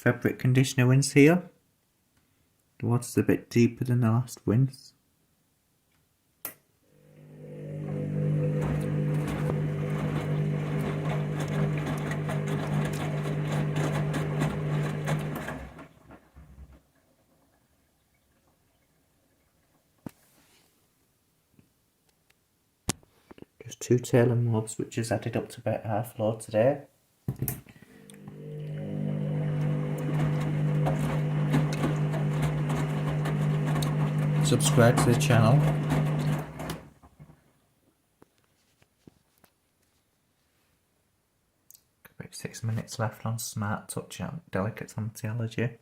fabric conditioner rinse here. The water's a bit deeper than the last rinse. Just 2 tailor mobs, which has added up to about half load today. Subscribe to the channel. About 6 minutes left on Smart Touch Delicate Anti-Allergy.